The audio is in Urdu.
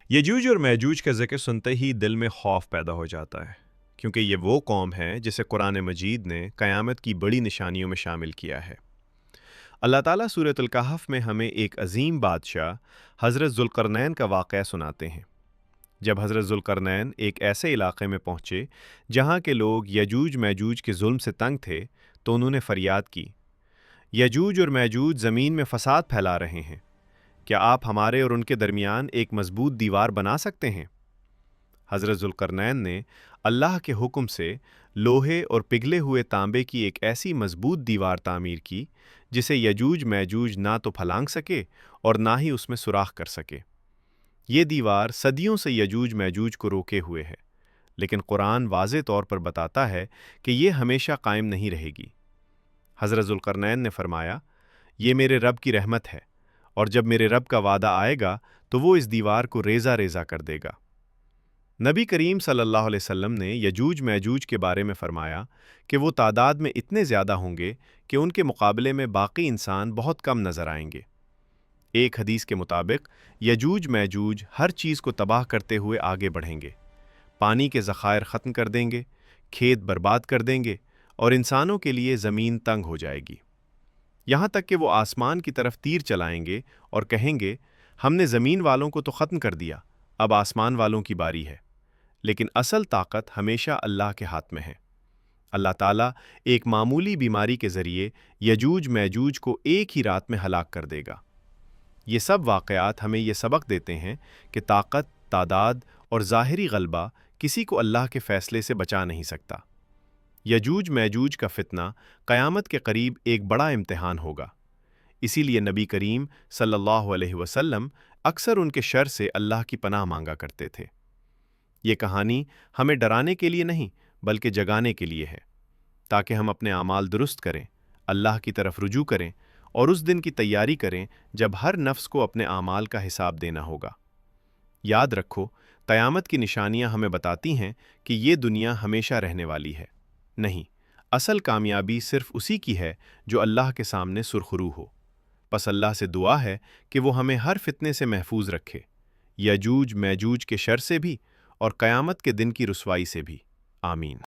یجوج اور میجوج کا ذکر سنتے ہی دل میں خوف پیدا ہو جاتا ہے، کیونکہ یہ وہ قوم ہے جسے قرآن مجید نے قیامت کی بڑی نشانیوں میں شامل کیا ہے۔ اللہ تعالیٰ سورۃ الکہف میں ہمیں ایک عظیم بادشاہ حضرت ذوالقرنین کا واقعہ سناتے ہیں۔ جب حضرت ذوالقرنین ایک ایسے علاقے میں پہنچے جہاں کے لوگ یجوج میجوج کے ظلم سے تنگ تھے تو انہوں نے فریاد کی، یجوج اور میجوج زمین میں فساد پھیلا رہے ہیں، کیا آپ ہمارے اور ان کے درمیان ایک مضبوط دیوار بنا سکتے ہیں؟ حضرت ذوالقرنین نے اللہ کے حکم سے لوہے اور پگھلے ہوئے تانبے کی ایک ایسی مضبوط دیوار تعمیر کی جسے یجوج میجوج نہ تو پھلانگ سکے اور نہ ہی اس میں سوراخ کر سکے۔ یہ دیوار صدیوں سے یجوج میجوج کو روکے ہوئے ہے، لیکن قرآن واضح طور پر بتاتا ہے کہ یہ ہمیشہ قائم نہیں رہے گی۔ حضرت ذوالقرنین نے فرمایا، یہ میرے رب کی رحمت ہے، اور جب میرے رب کا وعدہ آئے گا تو وہ اس دیوار کو ریزہ ریزہ کر دے گا۔ نبی کریم صلی اللہ علیہ وسلم نے یجوج میجوج کے بارے میں فرمایا کہ وہ تعداد میں اتنے زیادہ ہوں گے کہ ان کے مقابلے میں باقی انسان بہت کم نظر آئیں گے۔ ایک حدیث کے مطابق یجوج میجوج ہر چیز کو تباہ کرتے ہوئے آگے بڑھیں گے، پانی کے ذخائر ختم کر دیں گے، کھیت برباد کر دیں گے، اور انسانوں کے لیے زمین تنگ ہو جائے گی، یہاں تک کہ وہ آسمان کی طرف تیر چلائیں گے اور کہیں گے، ہم نے زمین والوں کو تو ختم کر دیا، اب آسمان والوں کی باری ہے۔ لیکن اصل طاقت ہمیشہ اللہ کے ہاتھ میں ہے۔ اللہ تعالیٰ ایک معمولی بیماری کے ذریعے یجوج میجوج کو ایک ہی رات میں ہلاک کر دے گا۔ یہ سب واقعات ہمیں یہ سبق دیتے ہیں کہ طاقت، تعداد اور ظاہری غلبہ کسی کو اللہ کے فیصلے سے بچا نہیں سکتا۔ یجوج میجوج کا فتنہ قیامت کے قریب ایک بڑا امتحان ہوگا، اسی لیے نبی کریم صلی اللہ علیہ وسلم اکثر ان کے شر سے اللہ کی پناہ مانگا کرتے تھے۔ یہ کہانی ہمیں ڈرانے کے لیے نہیں بلکہ جگانے کے لیے ہے، تاکہ ہم اپنے اعمال درست کریں، اللہ کی طرف رجوع کریں اور اس دن کی تیاری کریں جب ہر نفس کو اپنے اعمال کا حساب دینا ہوگا۔ یاد رکھو، قیامت کی نشانیاں ہمیں بتاتی ہیں کہ یہ دنیا ہمیشہ رہنے والی ہے نہیں، اصل کامیابی صرف اسی کی ہے جو اللہ کے سامنے سرخرو ہو۔ پس اللہ سے دعا ہے کہ وہ ہمیں ہر فتنے سے محفوظ رکھے، یجوج میجوج کے شر سے بھی اور قیامت کے دن کی رسوائی سے بھی۔ آمین۔